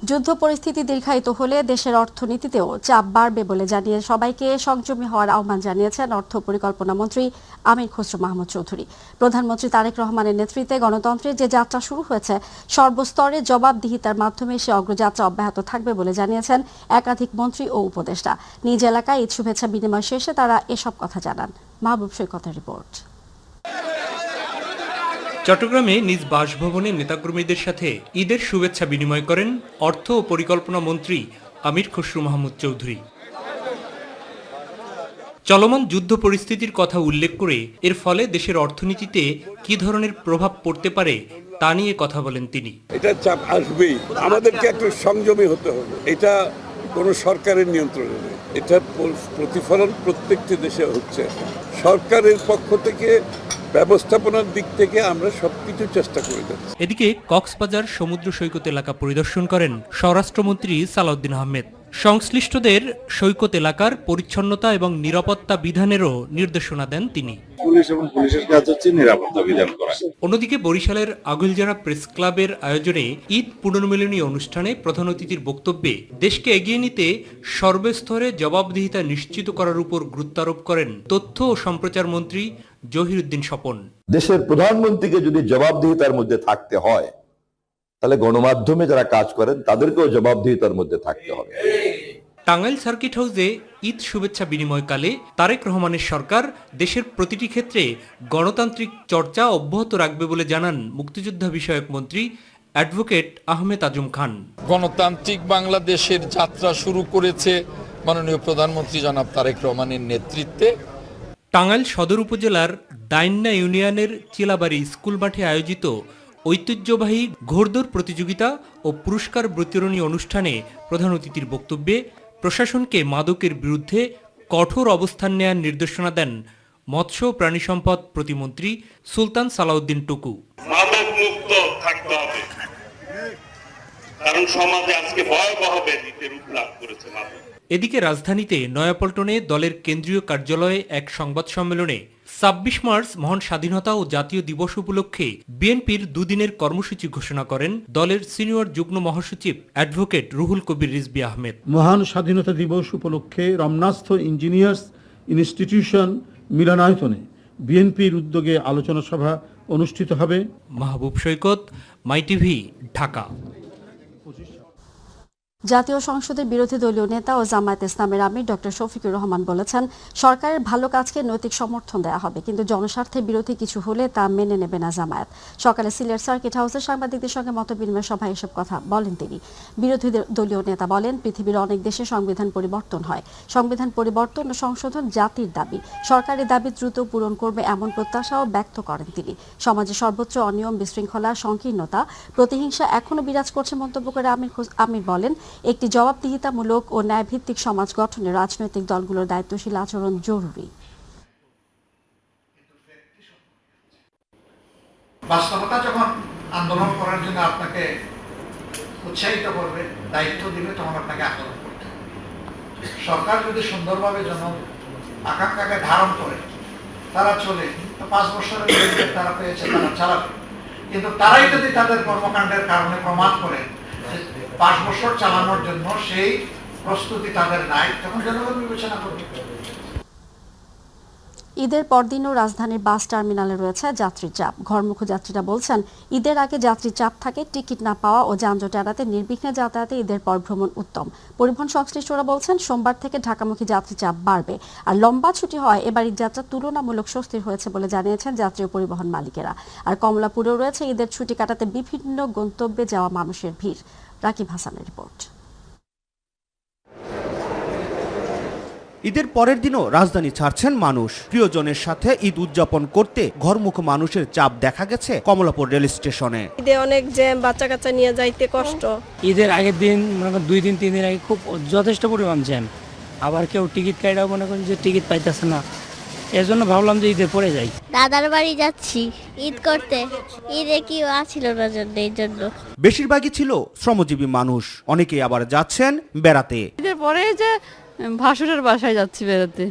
যুদ্ধ পরিস্থিতি দীর্ঘায়িত হলে দেশের অর্থনীতিতেও চাপ বাড়বে বলে জানিয়ে সবাইকে সংযমী হওয়ার আহ্বান জানিয়েছেন অর্থ পরিকল্পনা মন্ত্রী আমির খসরু মাহমুদ চৌধুরী। প্রধানমন্ত্রী তারেক রহমানের নেতৃত্বে গণতন্ত্রের যে যাত্রা শুরু হয়েছে সর্বস্তরে জবাবদিহিতার মাধ্যমে সে অগ্রযাত্রা অব্যাহত থাকবে বলে জানিয়েছেন একাধিক মন্ত্রী ও উপদেষ্টা। নিজ এলাকায় ঈদ শুভেচ্ছা বিনিময় শেষে তারা এসব কথা জানান। মাহবুব সৈকতের রিপোর্ট। চট্টগ্রামে নিজ বাসভবনে নেতাকর্মীদের সাথে ঈদের শুভেচ্ছা বিনিময় করেন অর্থ ও পরিকল্পনা মন্ত্রী আমির খসরু মাহমুদ চৌধুরী। চলমান যুদ্ধ পরিস্থিতির কথা উল্লেখ করে এর ফলে দেশের অর্থনীতিতে কি ধরনের প্রভাব পড়তে পারে তা নিয়ে কথা বলেন তিনি। এটা চাপ আসবেই, আমাদেরকে একটু সংযমী হতে হবে। এটা কোনো সরকারের নিয়ন্ত্রণে নেই, এটার প্রতিফলন প্রত্যেকটি দেশে হচ্ছে। সরকারের পক্ষ থেকে ব্যবস্থাপনার দিক থেকে আমরা সবকিছু চেষ্টা করে যাচ্ছি। এদিকে কক্সবাজার সমুদ্র সৈকত এলাকা পরিদর্শন করেন স্বরাষ্ট্রমন্ত্রী সালাউদ্দিন আহমেদ। সংশ্লিষ্টদের সৈকত এলাকার পরিচ্ছন্নতা এবং নিরাপত্তা বিধানেরও নির্দেশনা দেন তিনি। পুলিশ এবং পুলিশের কাজ হচ্ছে নিরাপত্তা বিধান করা। অন্যদিকে বরিশালের আগুলজারা প্রেস ক্লাবের আয়োজনে ঈদ পুনর্মিলনী অনুষ্ঠানে প্রধান অতিথির বক্তব্যে দেশকে এগিয়ে নিতে সর্বস্তরে জবাবদিহিতা নিশ্চিত করার উপর গুরুত্বারোপ করেন তথ্য ও সম্প্রচার মন্ত্রী জহিরুদ্দিন স্বপন। দেশের প্রধানমন্ত্রীকে যদি জবাবদিহিতার মধ্যে থাকতে হয় তাহলে গণমাধ্যমে যারা কাজ করেন তাদেরকেও জবাবদিহিতার মধ্যে থাকতে হবে। টাঙ্গাইল সার্কিট হাউসে ঈদ শুভেচ্ছা বিনিময়কালে তারেক রহমানের সরকার দেশের প্রতিটি ক্ষেত্রে গণতান্ত্রিক চর্চা অব্যাহত রাখবে বলে জানান মুক্তিযোদ্ধা বিষয়ক মন্ত্রী অ্যাডভোকেট আহমেদ আজম খান। গণতান্ত্রিক বাংলাদেশের যাত্রা শুরু করেছে মাননীয় প্রধানমন্ত্রী জনাব তারেক রহমানের নেতৃত্বে। টাঙ্গাইল সদর উপজেলার দাইন্না ইউনিয়নের চিলাবাড়ি স্কুল মাঠে আয়োজিত ঐতিহ্যবাহী ঘোড়দৌড় প্রতিযোগিতা ও পুরস্কার বিতরণী অনুষ্ঠানে প্রধান অতিথির বক্তব্যে প্রশাসনকে মাদকের বিরুদ্ধে কঠোর অবস্থান নেওয়ার নির্দেশনা দেন মৎস্য ও প্রাণী সম্পদ প্রতিমন্ত্রী সুলতান সালাউদ্দিন টুকু। মাদক মুক্ত থাকতে হবে, কারণ সমাজে আজকে ভয়াবহ ব্যাধিতে রূপ লাভ করেছে মাদক। এদিকে রাজধানীতে নয়াপল্টনে দলের কেন্দ্রীয় কার্যালয়ে এক সংবাদ সম্মেলনে ২৬ মার্চ মহান স্বাধীনতা ও জাতীয় দিবস উপলক্ষে বিএনপির দুদিনের কর্মসূচি ঘোষণা করেন দলের সিনিয়র যুগ্ম মহাসচিব অ্যাডভোকেট রুহুল কবির রিজভী আহমেদ। মহান স্বাধীনতা দিবস উপলক্ষে রমনাস্থ ইঞ্জিনিয়ার্স ইনস্টিটিউশন মিলনায়তনে বিএনপির উদ্যোগে আলোচনা সভা অনুষ্ঠিত হবে। মাহবুব সৈকত, মাই টিভি, ঢাকা। জাতীয় সংসদের বিরোধী দলীয় নেতা ও জামায়াত ইসলামের আমির ডক্টর শফিকুর রহমান বলেছেন, সরকারের ভালো কাজকে নৈতিক সমর্থন দেওয়া হবে, কিন্তু জনস্বার্থের বিরোধী কিছু হলে তা মেনে নেবে না জামায়াত। সকালে সিলেট সার্কিট হাউসে সাংবাদিকদের সঙ্গে মতবিনিময় সভায় এসব কথা বলেন তিনি। বিরোধী দলীয় নেতা বলেন, পৃথিবীর অনেক দেশে সংবিধান পরিবর্তন হয়, সংবিধান পরিবর্তন ও সংশোধন জাতির দাবি, সরকারের দাবি দ্রুত পূরণ করবে এমন প্রত্যাশাও ব্যক্ত করেন তিনি। সমাজে সর্বোচ্চ অনিয়ম, বিশৃঙ্খলা, সংকীর্ণতা, প্রতিহিংসা এখনো বিরাজ করছে মন্তব্য করে আমির বলেন, একটি জবাবদিহিতামূলক ও ন্যায়ভিত্তিক সমাজ গঠনে রাজনৈতিক দলগুলোর দায়িত্বশীল আচরণ জরুরি। বাস্তবতা যখন আন্দোলন করার জন্য আপনাকে উৎসাহিত করবে, দায়িত্ব দিবে, তখন আপনাকে আন্দোলন করতে হবে। সরকার যদি সুন্দরভাবে জন আকাঙ্ক্ষাকে ধারণ করে তারা চলে, তো 5 বছরের মধ্যে তারা পেয়েছে, তারা চালাবে। কিন্তু তারাই যদি তাদের কর্মকাণ্ডের কারণে প্রমাণ করে 5 বছর চালানোর জন্য সেই প্রস্তুতি তাদের নাই, তখন জনগণ বিবেচনা করবে। ঈদের পরদিনও রাজধানীর বাস টার্মিনালে রয়েছে যাত্রীর চাপ। ঘরমুখী যাত্রীরা বলছেন, ঈদের আগে যাত্রীর চাপ থাকে, টিকিট না পাওয়া ও যানজট এড়াতে নির্বিঘ্নে যাতায়াতে ঈদের পর ভ্রমণ উত্তম। পরিবহন সংশ্লিষ্টরা বলছেন, সোমবার থেকে ঢাকামুখী যাত্রী চাপ বাড়বে। আর লম্বা ছুটি হয় এবার ঈদ যাত্রা তুলনামূলক স্বস্তির হয়েছে বলে জানিয়েছেন যাত্রী ও পরিবহন মালিকেরা। আর কমলাপুরেও রয়েছে ঈদের ছুটি কাটাতে বিভিন্ন গন্তব্যে যাওয়া মানুষের ভিড়। রাকিব হাসানের রিপোর্ট। ঈদের পরের দিনও রাজধানী ছাড়ছেন মানুষ। প্রিয়জনের সাথে ঈদ উদযাপন করতে ঘরমুখ মানুষের চাপ দেখা গেছে কমলাপুর রেল স্টেশনে। ঈদে অনেক জ্যাম, বাচ্চা কাচ্চা নিয়ে যাইতে কষ্ট। ঈদের আগের দিন মনে করেন 2 দিন 3 দিন আগে খুব যথেষ্ট পরিমাণ জ্যাম। আবার কেউ টিকিট কাটাও মনে করেন যে টিকিট পাইতেছে না, এজন্য ভাবলাম যে ঈদের পরে যাই। দাদার বাড়ি যাচ্ছি ঈদ করতে, ঈদে কি আছিল না এই জন্য। বেশিরভাগই ছিল শ্রমজীবী মানুষ, অনেকেই আবার যাচ্ছেন বেড়াতে। ঈদের পরে যে ভাসুরের বাসায় যাচ্ছি বেড়াতে।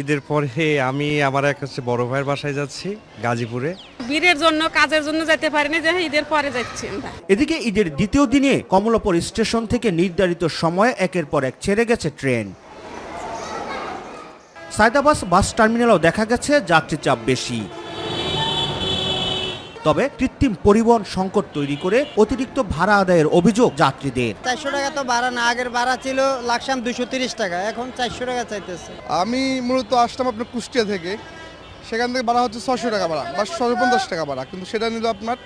ঈদের পরে আমি আমার এক হচ্ছে বড় ভাইয়ের বাসায় যাচ্ছি গাজীপুরে। বীরের জন্য কাজের জন্য যেতে পারিনি, যে ঈদের পরে যাচ্ছি আমরা। এদিকে ঈদের দ্বিতীয় দিনে কমলাপুর স্টেশন থেকে নির্ধারিত সময়ে একের পর এক ছেড়ে গেছে ট্রেন। সায়দাবাস বাস টার্মিনালেও দেখা গেছে যাত্রী চাপ বেশি। তবে কৃত্রিম পরিবহন সংকট তৈরি করে অতিরিক্ত ভাড়া আদায়ের অভিযোগ যাত্রীদের। 400 টাকা তো ভাড়া না, আগের ভাড়া ছিল লাকসাম 230 টাকা, এখন 400 টাকা চাইতেছে। আমি মূলত আসলাম আপনার কুষ্টিয়া থেকে, সেখান থেকে ভাড়া হচ্ছে 600 টাকা ভাড়া বা 650 টাকা ভাড়া, কিন্তু সেটা নিল আপনার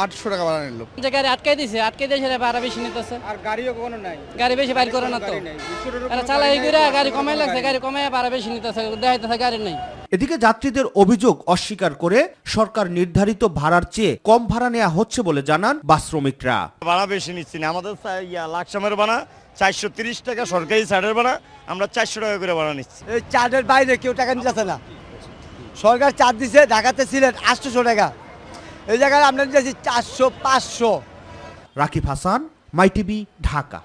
800 টাকা ভাড়া নিল। গাড়ি আটকাই দিছে, সেটা ভাড়া বেশি নিতেছে। আর গাড়িও কোনো নাই, গাড়ি বেশি বাইর করে না তো, চালাই ঘুরে গাড়ি কমাই লাগছে, গাড়ি কমাই ভাড়া বেশি নিতেছে, দেখাইতেছে গাড়ি নেই। এদিকে যাত্রীদের অভিযোগ অস্বীকার করে সরকার নির্ধারিত ভাড়ার চেয়ে কম ভাড়া নেওয়া হচ্ছে বলে জানান বাস শ্রমিকরা। ভাড়া বেশি নিচ্ছি না, আমাদের লাকসামের ভাড়া 430 টাকা, সরকারি ছাড়ের ভাড়া আমরা 400 টাকা করে ভাড়া নিচ্ছি। এই চার্জের বাইরে কেউ টাকা নিতেছে না। সরকার চার্জ দিছে ঢাকাতে সিলেট 800 টাকা, এই জায়গায় আমরা নিতেছি 400 500। রাকিব হাসান, মাই টিভি, ঢাকা।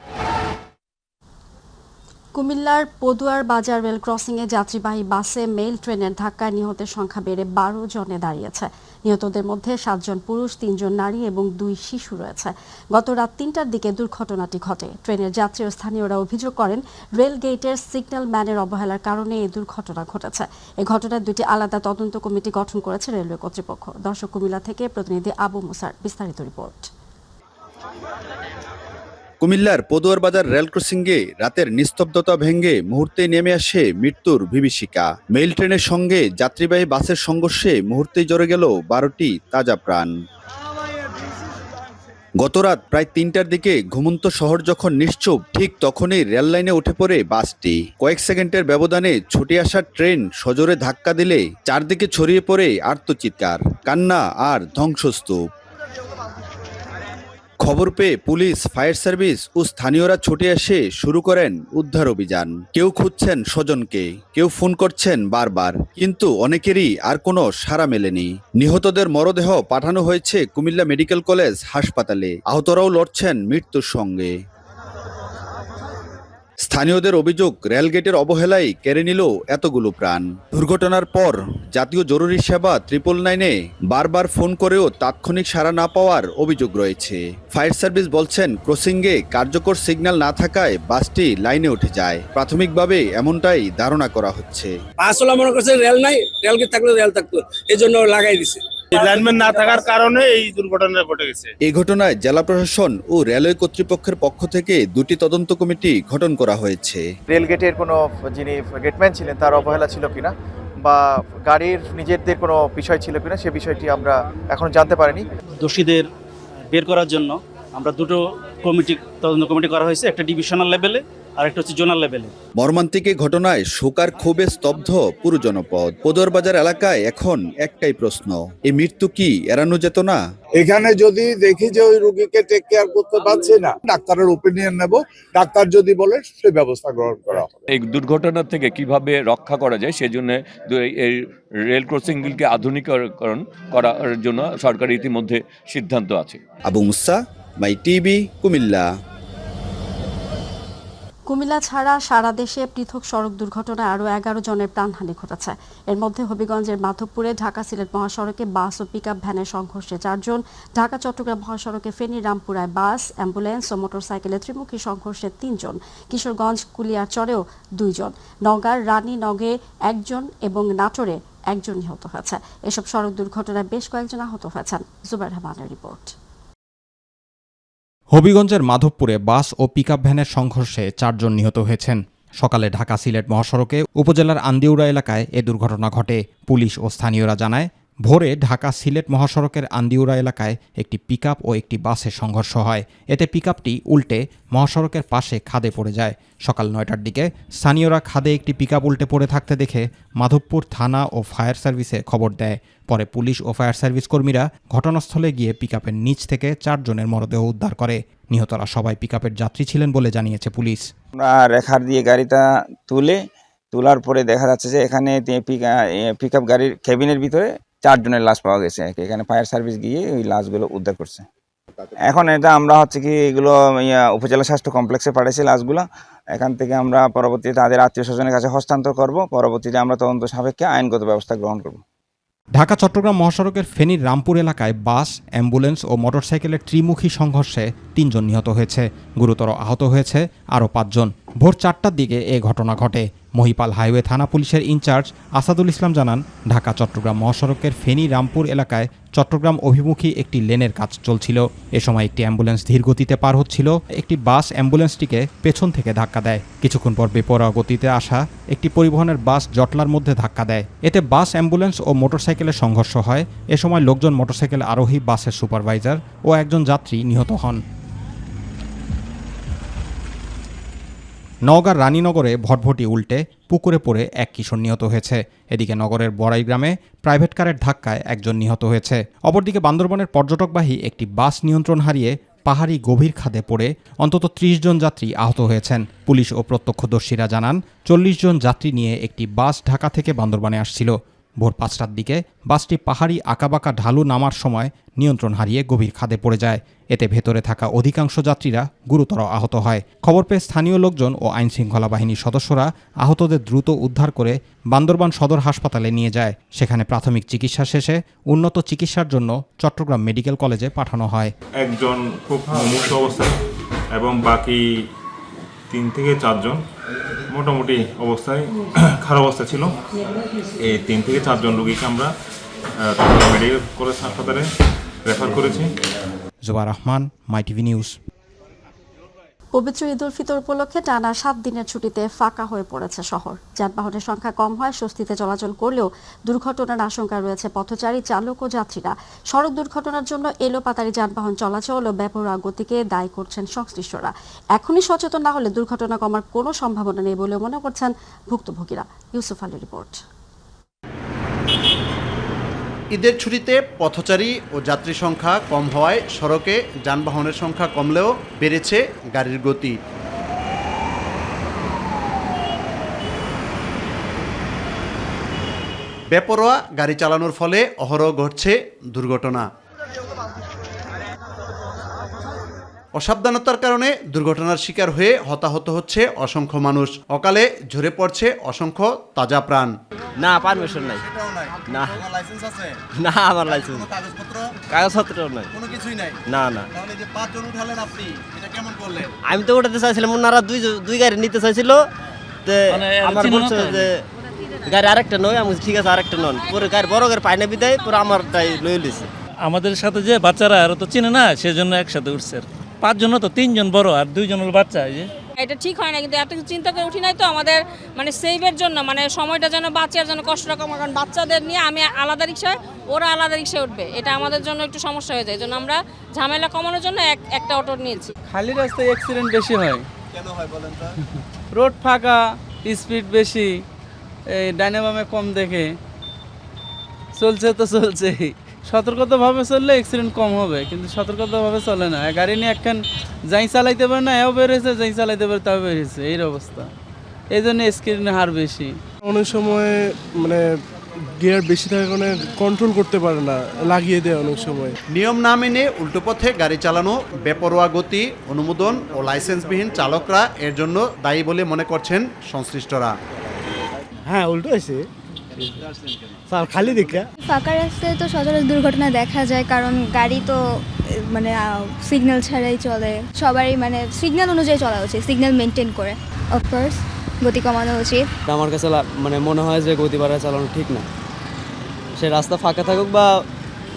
কুমিল্লার পদুয়ার বাজার রেল ক্রসিংয়ে যাত্রীবাহী বাসে মেইল ট্রেনের ধাক্কায় নিহতের সংখ্যা বেড়ে 12 জনে দাঁড়িয়েছে। নিহতদের মধ্যে 7 জন পুরুষ, 3 জন নারী এবং 2 শিশু রয়েছে। গত রাত 3টার দিকে দুর্ঘটনাটি ঘটে। ট্রেনের যাত্রী ও স্থানীয়রা অভিযোগ করেন রেল গেটের সিগন্যাল ম্যানের অবহেলার কারণে এই দুর্ঘটনা ঘটেছে। এই ঘটনায় 2টি আলাদা তদন্ত কমিটি গঠন করেছে রেলওয়ে কর্তৃপক্ষ। দর্শক, কুমিল্লা থেকে প্রতিনিধি আবু মুসার বিস্তারিত রিপোর্ট। কুমিল্লার পদুয়ার বাজার রেল ক্রসিংয়ে রাতের নিস্তব্ধতা ভেঙে মুহূর্তে নেমে আসে মৃত্যুর বিভীষিকা। মেইল ট্রেনের সঙ্গে যাত্রীবাহী বাসের সংঘর্ষে মুহূর্তেই জ্বরে গেল 12টি তাজা প্রাণ। গতরাত প্রায় 3টার দিকে ঘুমন্ত শহর যখন নিশ্চুপ, ঠিক তখনই রেল লাইনে উঠে পড়ে বাসটি। কয়েক সেকেন্ডের ব্যবধানে ছুটে আসা ট্রেন সজোরে ধাক্কা দিলে চারদিকে ছড়িয়ে পড়ে আর্তচিৎকার, কান্না আর ধ্বংসস্তূপ। খবর পেয়ে পুলিশ, ফায়ার সার্ভিস ও স্থানীয়রা ছুটে এসে শুরু করেন উদ্ধার অভিযান। কেউ খুঁজছেন স্বজনকে, কেউ ফোন করছেন বারবার, কিন্তু অনেকেরই আর কোনো সাড়া মেলেনি। নিহতদের মরদেহ পাঠানো হয়েছে কুমিল্লা মেডিকেল কলেজ হাসপাতালে। আহতরাও লড়ছেন মৃত্যুর সঙ্গে। স্থানীয়দের অভিযোগ, রেলগেটের অবহেলায় কেড়ে নিল এতগুলো প্রাণ। দুর্ঘটনার পর জাতীয় জরুরি সেবা 999-এ বারবার ফোন করেও তাৎক্ষণিক সাড়া না পাওয়ার অভিযোগ রয়েছে। ফায়ার সার্ভিস বলছেন, ক্রসিংয়ে কার্যকর সিগন্যাল না থাকায় বাসটি লাইনে উঠে যায়। প্রাথমিকভাবে এমনটাই ধারণা করা হচ্ছে। আসলে মনে করছে রেল নাই, রেলগেট থাকলে রেল থাকতো, এই জন্য লাগাই দিছে। লাইনম্যান না থাকার কারণে এই দুর্ঘটনা ঘটে গেছে। এই ঘটনায় জেলা প্রশাসন ও রেলওয়ে কর্তৃপক্ষের পক্ষ থেকে 2টি তদন্ত কমিটি গঠন করা হয়েছে। রেলগেটের কোনো যিনি গেটম্যান ছিলেন তার অবহেলা ছিল কিনা বা গাড়ির নিজেদের কোনো বিষয় ছিল কিনা, সে বিষয়টি আমরা এখন জানতে পারিনি। দোষীদের বের করার জন্য আমরা 2টো তদন্ত কমিটি করা হয়েছে, একটা ডিভিশনাল লেভেলে আর একটা হচ্ছে জোনাল লেভেলে। মর্মান্তিক এই ঘটনায় শোকার ক্ষোভে স্তব্ধ পুরো জনপদ। পদুয়ার বাজার এলাকায় এখন একটাই প্রশ্ন, এই মৃত্যু কি এড়ানো যেত না? এখানে যদি দেখি যে ওই রোগীকে টেক কেয়ার করতে পারছি না, ডাক্তারের ওপিনিয়ন নেব, ডাক্তার যদি বলে সেই ব্যবস্থা গ্রহণ করা হবে। এই দুর্ঘটনা থেকে কিভাবে রক্ষা করা যায় সেজন্য এই রেল ক্রসিংগুলিকে আধুনিকীকরণ করার জন্য সরকার ইতিমধ্যে সিদ্ধান্ত আছে। আবু মুসা, মাই টিভি, কুমিল্লা। কুমিল্লা ছাড়া সারা দেশে পৃথক সড়ক দুর্ঘটনায় আরও 11 জনের প্রাণহানি ঘটেছে। এর মধ্যে হবিগঞ্জের মাধবপুরে ঢাকা সিলেট মহাসড়কে বাস ও পিকআপ ভ্যানের সংঘর্ষে 4 জন, ঢাকা চট্টগ্রাম মহাসড়কে ফেনী রামপুরায় বাস, অ্যাম্বুলেন্স ও মোটরসাইকেলের ত্রিমুখী সংঘর্ষে 3 জন, কিশোরগঞ্জ কুলিয়ারচরেও 2 জন, নওগাঁর রানীনগে 1 জন এবং নাটোরে 1 জন নিহত হয়েছে। এসব সড়ক দুর্ঘটনায় বেশ কয়েকজন আহত হয়েছেন। জুবাইর রহমানের রিপোর্ট। হবিগঞ্জের মাধবপুরে বাস ও পিকআপ ভ্যানের সংঘর্ষে 4 জন নিহত হয়েছেন। সকালে ঢাকা সিলেট মহাসড়কে উপজেলার আন্দিউরা এলাকায় এ দুর্ঘটনা ঘটে। পুলিশ ও স্থানীয়রা জানায়, ভোরে ঢাকা সিলেট মহাসড়কের আন্দিউরা এলাকায় একটি পিকআপ ও একটি বাসের সংঘর্ষ হয়। এতে পিকআপটি উল্টে মহাসড়কের পাশে খাদে পড়ে যায়। সকাল 9টার দিকে স্থানীয়রা খাদে একটি পিকআপ উল্টে পড়ে থাকতে দেখে মাধবপুর থানা ও ফায়ার সার্ভিসে খবর দেয়। পরে পুলিশ ও ফায়ার সার্ভিস কর্মীরা ঘটনাস্থলে গিয়ে পিকআপের নিচ থেকে 4 জনের মরদেহ উদ্ধার করে। নিহতরা সবাই পিকআপের যাত্রী ছিলেন বলে জানিয়েছে পুলিশ। রেখার দিয়ে গাড়িটা তোলার পরে দেখা যাচ্ছে যে এখানে পিকআপ গাড়ির কেবিনের ভিতরে 4 জনের লাশ পাওয়া গেছে। এখানে ফায়ার সার্ভিস গিয়ে ওই লাশগুলো উদ্ধার করছে। এখন এটা আমরা হচ্ছে কি এগুলো উপজেলা স্বাস্থ্য কমপ্লেক্সে পাঠিয়েছি লাশগুলো। এখান থেকে আমরা পরবর্তীতে তাদের আত্মীয় স্বজনের কাছে হস্তান্তর করব। পরবর্তীতে আমরা তদন্ত সাপেক্ষে আইনগত ব্যবস্থা গ্রহণ করব। ঢাকা চট্টগ্রাম মহাসড়কের ফেনীর রামপুর এলাকায় বাস, অ্যাম্বুলেন্স ও মোটরসাইকেলের ত্রিমুখী সংঘর্ষে ৩ জন নিহত হয়েছে, গুরুতর আহত হয়েছে আরও ৫ জন। ভোর ৪টার দিকে এ ঘটনা ঘটে। মহিপাল হাইওয়ে থানা পুলিশের ইনচার্জ আসাদুল ইসলাম জানান, ঢাকা চট্টগ্রাম মহাসড়কের ফেনী রামপুর এলাকায় চট্টগ্রাম অভিমুখী একটি লেনের কাজ চলছিল। এ সময় একটি অ্যাম্বুলেন্স ধীর গতিতে পার হচ্ছিল। একটি বাস অ্যাম্বুলেন্সটিকে পেছন থেকে ধাক্কা দেয়। কিছুক্ষণ পর বেপরোয়া গতিতে আসা একটি পরিবহনের বাস জটলার মধ্যে ধাক্কা দেয়। এতে বাস, অ্যাম্বুলেন্স ও মোটরসাইকেলের সংঘর্ষ হয়। এ সময় লোকজন মোটরসাইকেল আরোহী, বাসের সুপারভাইজার ও একজন যাত্রী নিহত হন। নওগাঁর রানীনগরে ভটভটি উল্টে পুকুরে পড়ে এক কিশোর নিহত হয়েছে। এদিকে নগরের বড়াই গ্রামে প্রাইভেট কারের ধাক্কায় একজন নিহত হয়েছে। অপরদিকে বান্দরবানের পর্যটকবাহী একটি বাস নিয়ন্ত্রণ হারিয়ে পাহাড়ি গভীর খাদে পড়ে অন্তত ৩০ জন যাত্রী আহত হয়েছেন। পুলিশ ও প্রত্যক্ষদর্শীরা জানান, ৪০ জন যাত্রী নিয়ে একটি বাস ঢাকা থেকে বান্দরবানে আসছিল। ভোর ৫টার দিকে বাসটি পাহাড়ি আঁকাবাঁকা ঢালু নামার সময় নিয়ন্ত্রণ হারিয়ে গভীর খাদে পড়ে যায়। এতে ভেতরে থাকা অধিকাংশ যাত্রীরা গুরুতর আহত হয়। খবর পেয়ে স্থানীয় লোকজন ও আইনশৃঙ্খলা বাহিনীর সদস্যরা আহতদের দ্রুত উদ্ধার করে বান্দরবান সদর হাসপাতালে নিয়ে যায়। সেখানে প্রাথমিক চিকিৎসা শেষে উন্নত চিকিৎসার জন্য চট্টগ্রাম মেডিকেল কলেজে পাঠানো হয়। একজন খুব মুমূর্ষু অবস্থায় এবং বাকি ৩ থেকে ৪ জন মোটামুটি অবস্থায় খারাপ অবস্থা ছিল। এই ৩ থেকে ৪ জন রোগীকে আমরা মেডিকেল কলেজ হাসপাতালে রেফার করেছি। জোবা রহমান, মাই টিভি নিউজ। পবিত্র ঈদ উল ফিতর উপলক্ষে টানা ৭ দিনের ছুটিতে ফাঁকা হয়ে পড়েছে শহর। যানবাহনের সংখ্যা কম হয়, স্বস্তিতে চলাচল করলেও দুর্ঘটনার আশঙ্কা রয়েছে পথচারী, চালক ও যাত্রীরা। সড়ক দুর্ঘটনার জন্য এলোপাতাড়ি যানবাহন চলাচল ও বেপরোয়া গতিকে দায়ী করছেন সংশ্লিষ্টরা। এখনই সচেতন না হলে দুর্ঘটনা কমার কোনো সম্ভাবনা নেই বলে মনে করছেন ভুক্তভোগীরা। ইউসুফ আলীর রিপোর্ট। ঈদের ছুটিতে পথচারী ও যাত্রী সংখ্যা কম হওয়ায় সড়কে যানবাহনের সংখ্যা কমলেও বেড়েছে গাড়ির গতি। বেপরোয়া গাড়ি চালানোর ফলে অহরহ ঘটছে দুর্ঘটনা। অসাবধানতার কারণে দুর্ঘটনার শিকার হয়ে হতাহত হচ্ছে অসংখ্য মানুষ। অকালে ঝরে পড়ছে অসংখ্য তাজা প্রাণ। না, পারমিশন নাই। না, না, আমার লাইসেন্স, কাগজপত্র নাই, কোনো কিছুই নাই। না, না। তাহলে যে 5 জন উঠালেন আপনি, এটা কেমন করলেন? আমি তো উঠাতে চাইছিলাম, ওনারা দুই গাড়ি নিতে চাইছিল। তে আমার বলছে যে গাড়ি আরেকটা নয়। আমি ঠিক আছে, আরেকটা নন। পরে গাড়ি বড় গাড়ি পায় না বিদায়, পরে আমারটাই লয়ে লিছে। আমাদের সাথে যে বাচ্চারা আর তো চিনে না, সেজন্য একসাথে উঠছে। 5 জন তো 3 জন বড় আর 2 জন হলো বাচ্চা। এই যে এটা ঠিক হয় না, কিন্তু এত কিছু চিন্তা করে উঠি নাই তো আমাদের মানে সেভের জন্য, মানে সময়টা যেন বাচ্চার জন্য কষ্টটা কম। কারণ বাচ্চাদের নিয়ে আমি আলাদা রিক্সায়, ওরা আলাদা রিক্সায় উঠবে, এটা আমাদের জন্য একটু সমস্যা হয়ে যায়। এই জন্য আমরা ঝামেলা কমানোর জন্য একটা অটো নিয়েছি। খালি রাস্তায় অ্যাক্সিডেন্ট বেশি হয়। কেন হয় বলেন তো? রোড ফাঁকা, স্পিড বেশি, এই ডাইনে বামে কম দেখে চলছে তো চলছেই। সতর্কতাভাবে চললে অ্যাক্সিডেন্ট কম হবে, কিন্তু সতর্কতাভাবে চলে না। গাড়ি নিয়ে একখান যাই চালাইতে পারে না, এও বেরিয়েছে, যাই চালাইতে পারে তাও বেরিয়েছে, এই অবস্থা। এই জন্য অ্যাক্সিডেন্টের হার বেশি। অনেক সময় মানে গিয়ার বেশি থাকার কারণে কন্ট্রোল করতে পারে না, লাগিয়ে দেয় অনেক সময়। নিয়ম না মেনে উল্টো পথে গাড়ি চালানো, বেপরোয়া গতি, অনুমোদন ও লাইসেন্সবিহীন চালকরা এর জন্য দায়ী বলে মনে করছেন সংশ্লিষ্টরা। হ্যাঁ, উল্টো হয়েছে খালি দেখা। ফাঁকা রাস্তায় তো সচরাচর দুর্ঘটনা দেখা যায়, কারণ গাড়ি তো মানে সিগন্যাল ছাড়াই চলে। সবারই মানে সিগন্যাল অনুযায়ী চলা উচিত, সিগন্যাল মেনটেন করে। অফকোর্স গতি কমানো উচিত। আমার কাছে মানে মনে হয় যে গতি বাড়ায় চালানো ঠিক না। সে রাস্তা ফাঁকা থাকুক বা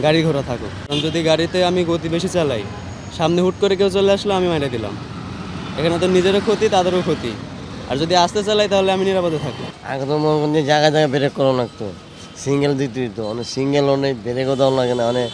গাড়ি ঘোড়া থাকুক, কারণ যদি গাড়িতে আমি গতি বেশি চালাই, সামনে হুট করে কেউ চলে আসলো, আমি মাইরে দিলাম, এখানে তো নিজেরও ক্ষতি, তাদেরও ক্ষতি। আর যদি আস্তে চালাই তাহলে আমি নিরাপদে থাকি। একদম জায়গায় জায়গায় ব্রেক করা লাগতো, সিঙ্গেল দিতে দিত, অনেক সিঙ্গেল অনেক ব্রেকও দেওয়া লাগে না, অনেক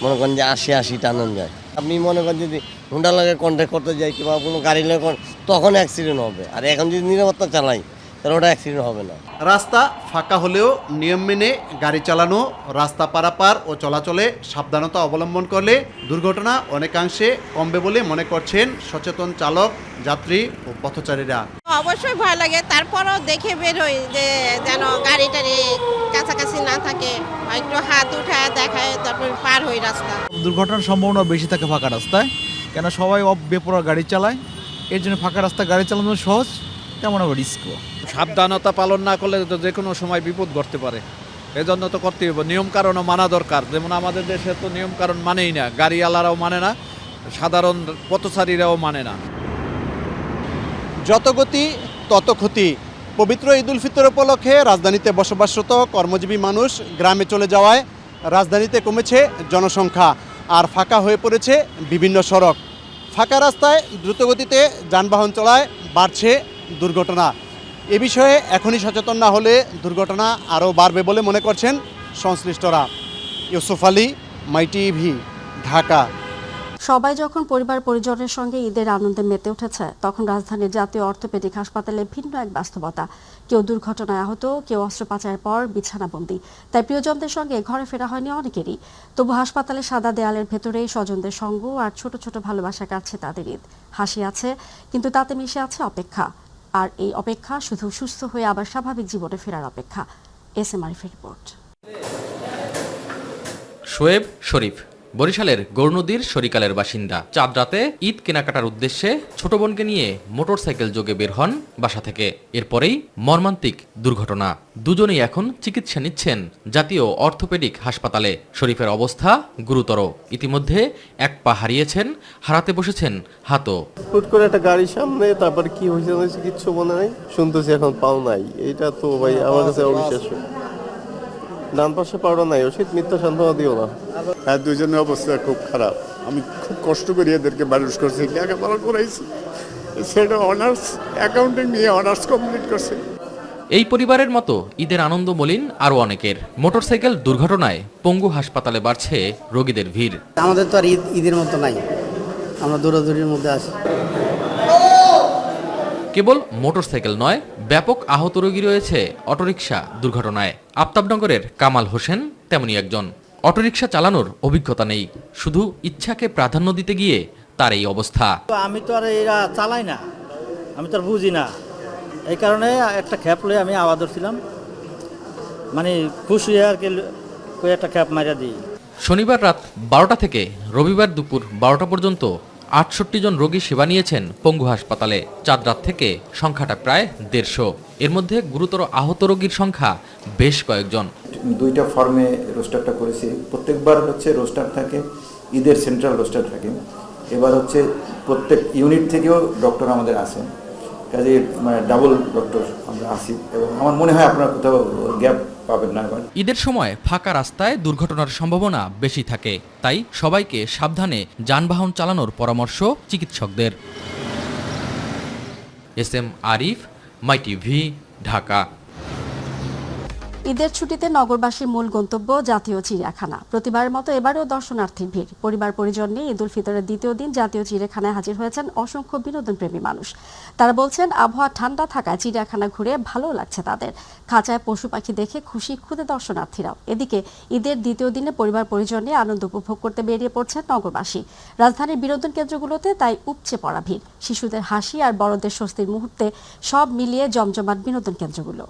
মনে করেন যে 80 টানান যায়। আপনি মনে করেন যদি হুন্ডা লাগে কন্ট্যাক্ট করতে যাই কিংবা কোনো গাড়ি লাগে, তখন অ্যাক্সিডেন্ট হবে। আর এখন যদি নিরাপত্তা চালাই তাহলে ওটা অ্যাক্সিডেন্ট হবে না। রাস্তা ফাঁকা হলেও নিয়ম মেনে গাড়ি চালানো, রাস্তা পারাপার ও চলাচলে সাবধানতা অবলম্বন করলে দুর্ঘটনা অনেকাংশে কমবে বলে মনে করছেন সচেতন চালক, যাত্রী ও পথচারীরা। অবশ্যই ভয় লাগে, তারপরও দেখে বের হই যে যেন গাড়ি টাড়ি কাছাকাছি না থাকে, একটু হাত উঠায় দেখায় তারপর পার হই রাস্তা। দুর্ঘটনার সম্ভাবনা বেশি থাকে ফাঁকা রাস্তায়, কেন সবাই বেপরোয়া গাড়ি চালায়, এর জন্য ফাঁকা রাস্তায় গাড়ি চালানো সহজ, তেমন আবার রিস্কও। সাবধানতা পালন না করলে তো যে কোনো সময় বিপদ ঘটতে পারে, এজন্য তো করতে হবে, নিয়মকানুনও মানা দরকার। যেমন আমাদের দেশে তো নিয়মকানুন মানেই না, গাড়িওয়ালারাও মানে না, সাধারণ পথচারীরাও মানে না। যত গতি তত ক্ষতি। পবিত্র ঈদ উল ফিতর উপলক্ষে রাজধানীতে বসবাসরত কর্মজীবী মানুষ গ্রামে চলে যাওয়ায় রাজধানীতে কমেছে জনসংখ্যা, আর ফাঁকা হয়ে পড়েছে বিভিন্ন সড়ক। ফাঁকা রাস্তায় দ্রুতগতিতে যানবাহন চলায় বাড়ছে দুর্ঘটনা। এ বিষয়ে এখনই সচেতন না হলে দুর্ঘটনা আরও বাড়বে বলে মনে করছেন সংশ্লিষ্টরা। ইউসুফ আলী, মাই টিভি, ঢাকা। সবাই যখন পরিবার পরিজনের সঙ্গে ঈদের আনন্দে মেতে উঠেছে, তখন রাজধানীর জাতীয় অর্থোপেডিক হাসপাতালে ভিন্ন এক বাস্তবতা। কেউ দুর্ঘটনায় আহত, কেউ অস্ত্রোপচারের পর বিছানাবন্দি। তাই প্রিয়জনদের সঙ্গে ঘরে ফেরা হয়নি অনেকেরই। তবু হাসপাতালের সাদা দেয়ালের ভেতরেই স্বজনদের সঙ্গ আর ছোট ছোট ভালোবাসা কাটছে তাদের ঈদ। হাসি আছে, কিন্তু তাতে মিশে আছে অপেক্ষা। আর এই অপেক্ষা শুধু সুস্থ হয়ে আবার স্বাভাবিক জীবনে ফেরার অপেক্ষা। এসএম আরিফের রিপোর্ট। শোয়েব শরীফ বরিশালের গৌরনদীর শরিকালের বাসিন্দা। চাঁদ রাতে ঈদ কেনাকাটার উদ্দেশ্যে ছোট বোনকে নিয়ে মোটরসাইকেল যোগে বের হন বাসা থেকে। এরপরেই মর্মান্তিক দুর্ঘটনা। দুজনেই এখন চিকিৎসা নিচ্ছেন জাতীয় অর্থোপেডিক হাসপাতালে। শরীফের অবস্থা গুরুতর। ইতিমধ্যে এক পা হারিয়েছেন, হারাতে বসেছেন হাতও। হুট করে একটা গাড়ির সামনে, তারপর কি হয়েছে কিচ্ছু মনে নাই, শুনতেছি এখন পাও নাই। এটা তো ভাই আমার কাছে অবিশ্বাস্য। ডান পাশে পাওয়া নাই, ওষুধ মিথ্যা সান্ত্বনা দিও না। হ্যাঁ, দুজনের অবস্থা খুব খারাপ। আমি খুব কষ্ট করে এদেরকে মানুষ করছি, লেখাপড়া করাইছি, সেটা অনার্স অ্যাকাউন্টিং নিয়ে অনার্স কমপ্লিট করছে। এই পরিবারের মতো ঈদের আনন্দ মলিন আরও অনেকের। মোটরসাইকেল দুর্ঘটনায় পঙ্গু হাসপাতালে বাড়ছে রোগীদের ভিড়। আমাদের তো আর ঈদের মতো নাই, আমরা দৌড়াদৌড়ির মধ্যে আছি। কেবল মোটরসাইকেল নয়, ব্যাপক আহত রোগী রয়েছে অটোরিকশা দুর্ঘটনায়। আফতাবনগরের কামাল হোসেন তেমনি একজন। অটোরিকশা চালানোর অভিজ্ঞতা নেই, শুধু ইচ্ছাকে প্রাধান্য দিতে গিয়ে তার এই অবস্থা। আমি তো আর এরা চালাই না, আমি তো আর বুঝি না, এই কারণে একটা খ্যাপ লয়ে আমি আওয়াজ ধরছিলাম, মানে খুশি আর কি একটা খ্যাপ মারা দিই। শনিবার রাত 12টা থেকে রবিবার দুপুর 12টা পর্যন্ত 68 জন রোগী সেবা নিয়েছেন পঙ্গু হাসপাতালে। চাঁদ রাত থেকে সংখ্যাটা প্রায় 150। এর মধ্যে গুরুতর আহত রোগীর সংখ্যা বেশ কয়েকজন। দুইটা ফর্মে রোস্টারটা করেছি। প্রত্যেকবার হচ্ছে রোস্টার থাকে, ঈদের সেন্ট্রাল রোস্টার থাকে। এবার হচ্ছে প্রত্যেক ইউনিট থেকেও ডক্টর আমাদের আসেন, কাজে মানে ডাবল ডক্টর আমরা আসি, এবং আমার মনে হয় আপনারা কোথাও গ্যাপ পাবেন না। এবার ঈদের সময় ফাঁকা রাস্তায় দুর্ঘটনার সম্ভাবনা বেশি থাকে, তাই সবাইকে সাবধানে যানবাহন চালানোর পরামর্শ চিকিৎসকদের। এসএম আরিফ, মাই টিভি, ঢাকা। ঈদের ছুটিতে নগরবাসীর মূল গন্তব্য জাতীয় চিড়িয়াখানা। প্রতিবারের মতো এবারেও দর্শনার্থীর ভিড়। পরিবার পরিজন নিয়ে ঈদ উল ফিতরের দ্বিতীয় দিন জাতীয় চিড়িয়াখানায় হাজির হয়েছেন অসংখ্য বিনোদনপ্রেমী মানুষ। তারা বলছেন, আবহাওয়া ঠান্ডা থাকায় চিড়িয়াখানা ঘুরে ভালো লাগছে তাদের। খাঁচায় পশু পাখি দেখে খুশি খুদে দর্শনার্থীরাও। এদিকে ঈদের দ্বিতীয় দিনে পরিবার পরিজন নিয়ে আনন্দ উপভোগ করতে বেরিয়ে পড়ছেন নগরবাসী। রাজধানীর বিনোদন কেন্দ্রগুলোতে তাই উপচে পড়া ভিড়। শিশুদের হাসি আর বড়দের স্বস্তির মুহূর্তে সব মিলিয়ে জমজমাট বিনোদন কেন্দ্রগুলো।